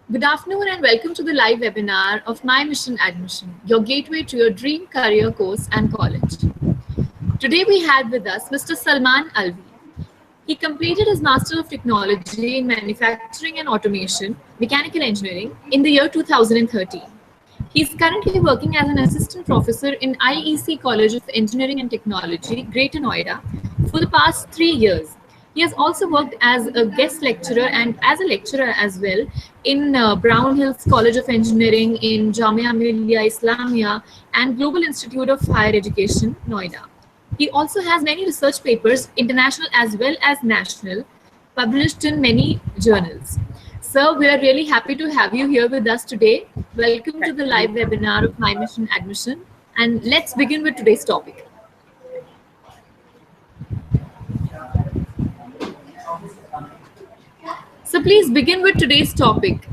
Good afternoon and welcome to the live webinar of My Mission Admission, your gateway to your dream career course and college. Today we had with us Mr. Salman Alvi. He completed his Master of Technology in Manufacturing and Automation, Mechanical Engineering, in the year 2013. He is currently working as an assistant professor in IEC College of Engineering and Technology, Greater Noida, for the past 3 years. He has also worked as a guest lecturer and as a lecturer as well in Brown Hills College of Engineering in Jamia Millia Islamia and Global Institute of Higher Education, Noida. He also has many research papers, international as well as national, published in many journals. Sir, we are really happy to have you here with us today. Welcome to Thank the live you. webinar of My Mission Admission. And let's begin with today's topic. So please begin with today's topic.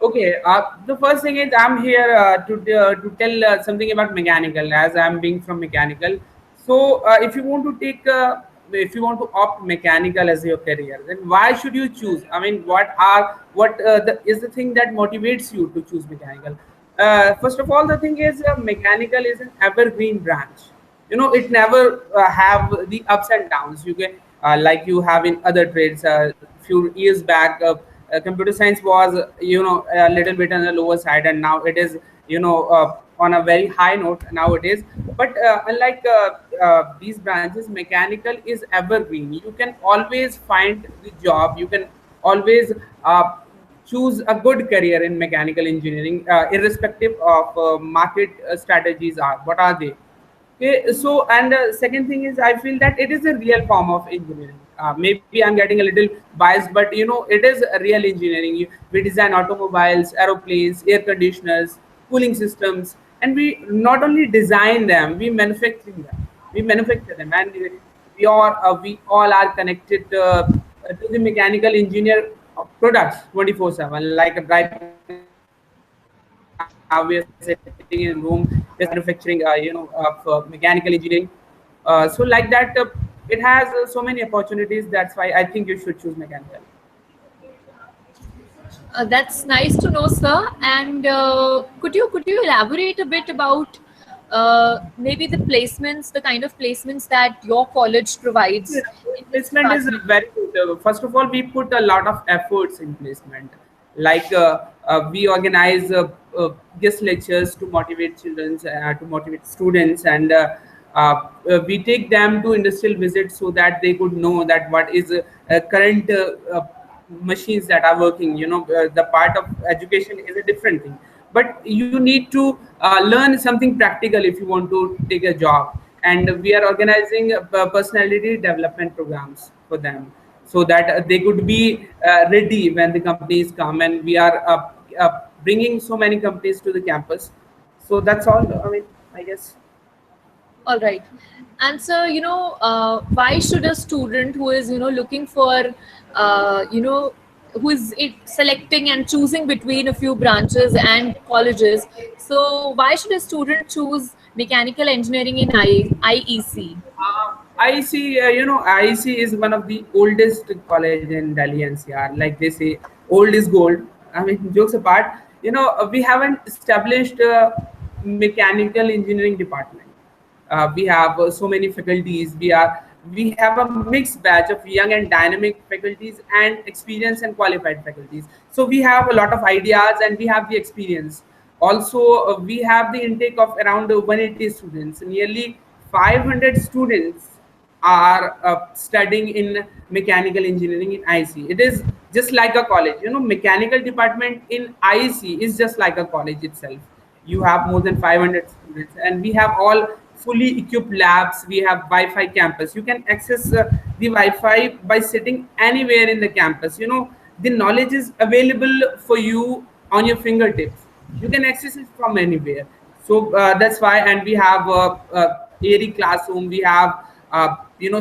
Okay, the first thing is I'm here to tell something about mechanical, as I'm being from mechanical. So, if you want to opt mechanical as your career, then why should you choose? I mean, is the thing that motivates you to choose mechanical? First of all, the thing is mechanical is an evergreen branch. It never have the ups and downs. You get like you have in other trades. Few years back, computer science was a little bit on the lower side, and now it is on a very high note nowadays. But unlike these branches, mechanical is evergreen. You can always find the job. You can always choose a good career in mechanical engineering, irrespective of market strategies are what are they. Okay, so and second thing is I feel that it is a real form of engineering. Maybe I'm getting a little biased, but it is a real engineering. We design automobiles, aeroplanes, air conditioners, cooling systems, and we not only design them, we manufacture them. We manufacture them, and we all are connected to the mechanical engineer products 24/7. Like right now, we are sitting in room, we're manufacturing, of mechanical engineering. So like that, it has so many opportunities. That's why I think you should choose mechanical. That's nice to know, sir. And could you elaborate a bit about maybe the placements, the kind of placements that your college provides Yeah, in this placement is department? very good. First of all, we put a lot of efforts in placement. Like we organize guest lectures to motivate children, to motivate students, and we take them to industrial visits so that they could know that what is current machines that are working. The part of education is a different thing, but you need to learn something practical if you want to take a job. And we are organizing personality development programs for them so that they could be ready when the companies come, and we are bringing so many companies to the campus. So that's all, I mean, I guess. All right. And so, why should a student who is, looking for, who is selecting and choosing between a few branches and colleges, so why should a student choose mechanical engineering in IEC? IEC is one of the oldest college in Delhi NCR. Like they say, old is gold. I mean, jokes apart, we haven't established a mechanical engineering department. We have so many faculties. We have a mixed batch of young and dynamic faculties and experienced and qualified faculties. So we have a lot of ideas and we have the experience. Also, we have the intake of around 180 students. Nearly 500 students are studying in mechanical engineering in IC. It is just like a college. Mechanical department in IC is just like a college itself. You have more than 500 students, and we have all fully equipped labs. We have Wi-Fi campus. You can access the Wi-Fi by sitting anywhere in the campus. The knowledge is available for you on your fingertips. You can access it from anywhere. So that's why. And we have airy classroom. We have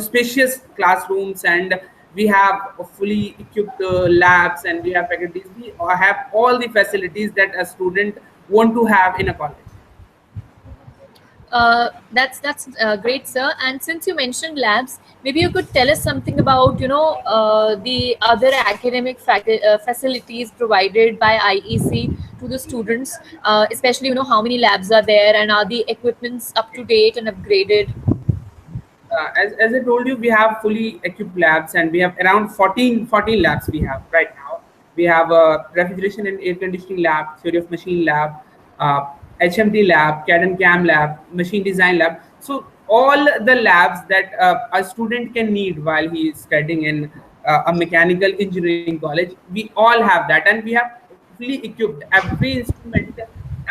spacious classrooms, and we have fully equipped labs, and we have faculties. We have all the facilities that a student want to have in a college. That's great, sir. And since you mentioned labs, maybe you could tell us something about the other academic facilities provided by IEC to the students, especially how many labs are there and are the equipments up to date and upgraded. As I told you, we have fully equipped labs, and we have around 14 labs we have right now. We have a refrigeration and air conditioning lab, theory of machine lab, uh, HMD lab, CAD and CAM lab, machine design lab. So all the labs that a student can need while he is studying in a mechanical engineering college, we all have that, and we have fully equipped. Every instrument,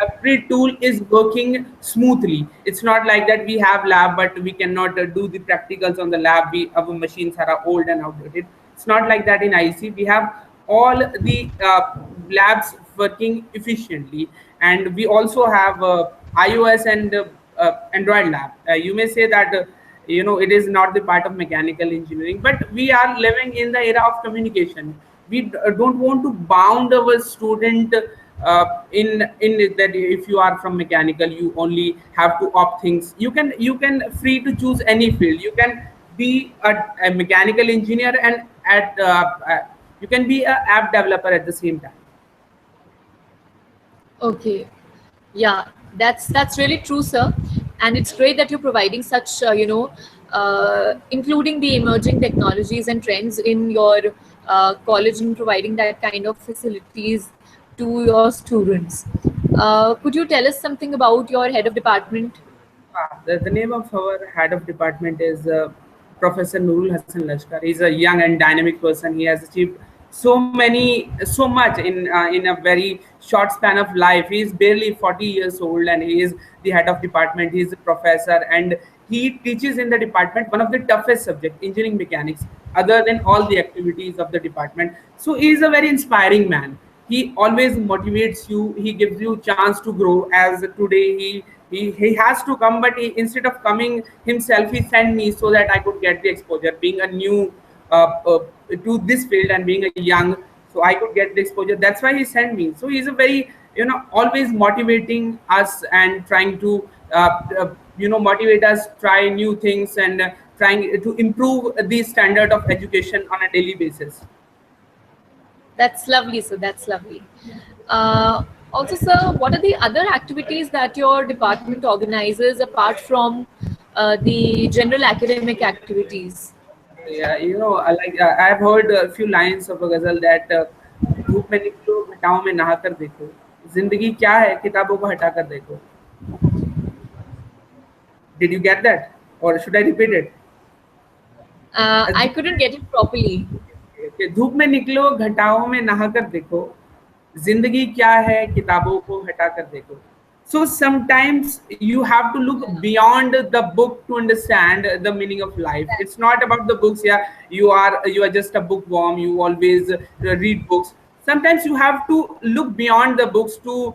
every tool is working smoothly. It's not like that we have lab but we cannot do the practicals on the lab. Our machines are old and outdated. It's not like that in IC. We have all the labs working efficiently, and we also have iOS and Android lab. You may say that it is not the part of mechanical engineering, but we are living in the era of communication. We don't want to bound our student in that if you are from mechanical you only have to opt things. You can free to choose any field. You can be a mechanical engineer and you can be a app developer at the same time. Okay. Yeah, that's really true, sir. And it's great that you're providing such, including the emerging technologies and trends in your college and providing that kind of facilities to your students. Could you tell us something about your head of department? The name of our head of department is Professor Nurul Hassan Lashkar. He's a young and dynamic person. He has achieved so much in a very short span of life. He is barely 40 years old, and he is the head of department. He is a professor, and he teaches in the department one of the toughest subject, engineering mechanics, other than all the activities of the department. So he is a very inspiring man. He always motivates you. He gives you chance to grow. As today he has to come, but instead of coming himself, he sent me so that I could get the exposure, being a new to this field and being a young, so I could get the exposure. That's why he sent me. So he's a very always motivating us and trying to motivate us, try new things, and trying to improve the standard of education on a daily basis. That's lovely, sir. That's lovely. Also, sir, what are the other activities that your department organizes apart from the general academic activities? Yeah, I've heard a few lines of a ghazal that धूप में निकलो घटाओं में नहा कर देखो, जिंदगी क्या है किताबों को हटा कर देखो. Did you get that, or should I repeat it? I couldn't get it properly. धूप में निकलो घटाओं में नहा कर देखो, जिंदगी क्या है किताबों को हटा कर देखो. So sometimes you have to look beyond the book to understand the meaning of life. It's not about the books. Yeah, you are just a bookworm. You always read books. Sometimes you have to look beyond the books to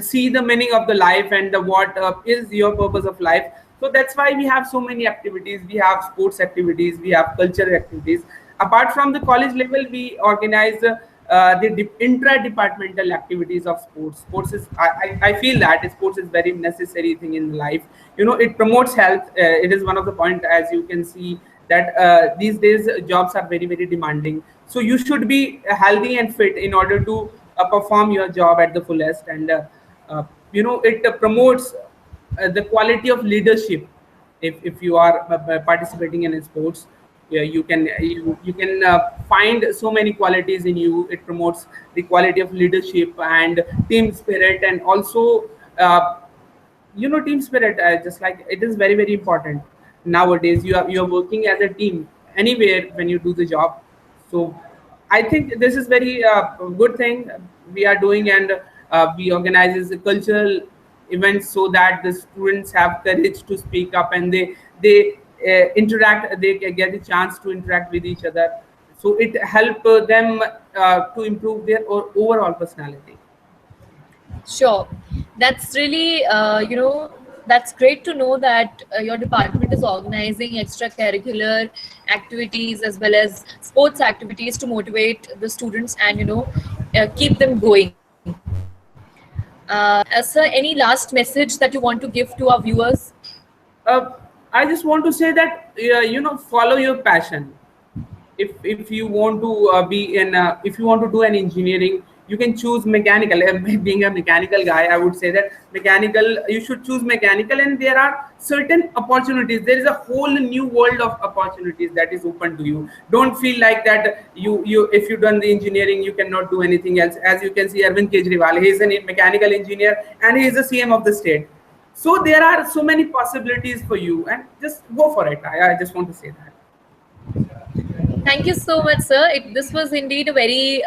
see the meaning of the life and what is your purpose of life. So that's why we have so many activities. We have sports activities. We have cultural activities. Apart from the college level, we organize the intra-departmental activities of sports. Sports is, I feel that sports is very necessary thing in life. It promotes health. It is one of the point, as you can see, that these days jobs are very, very demanding. So you should be healthy and fit in order to perform your job at the fullest. And it promotes the quality of leadership. If you are participating in sports, yeah, you can find so many qualities in you. It promotes the quality of leadership and team spirit, and also team spirit. Just like it is very, very important nowadays. You are working as a team anywhere when you do the job. So I think this is very good thing we are doing, and we organize cultural events so that the students have courage to speak up, and they interact. They get the chance to interact with each other. So it help them to improve their overall personality. Sure. That's really, that's great to know that your department is organizing extracurricular activities as well as sports activities to motivate the students and, keep them going. Sir, any last message that you want to give to our viewers? uh, I just want to say that follow your passion. If you want to be in if you want to do an engineering, you can choose mechanical. Being a mechanical guy, I would say that mechanical, you should choose mechanical, and there are certain opportunities. There is a whole new world of opportunities that is open to you. Don't feel like that you if you done the engineering, you cannot do anything else. As you can see, Arvind Kejriwal, he is a mechanical engineer and he is the CM of the state. So there are so many possibilities for you, and just go for it. I just want to say that. Thank you so much, sir. This was indeed a very,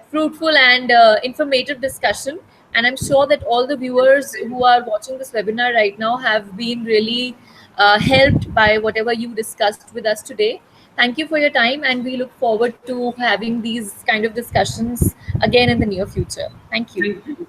fruitful and informative discussion. And I'm sure that all the viewers who are watching this webinar right now have been really helped by whatever you discussed with us today. Thank you for your time, and we look forward to having these kind of discussions again in the near future. Thank you. Thank you.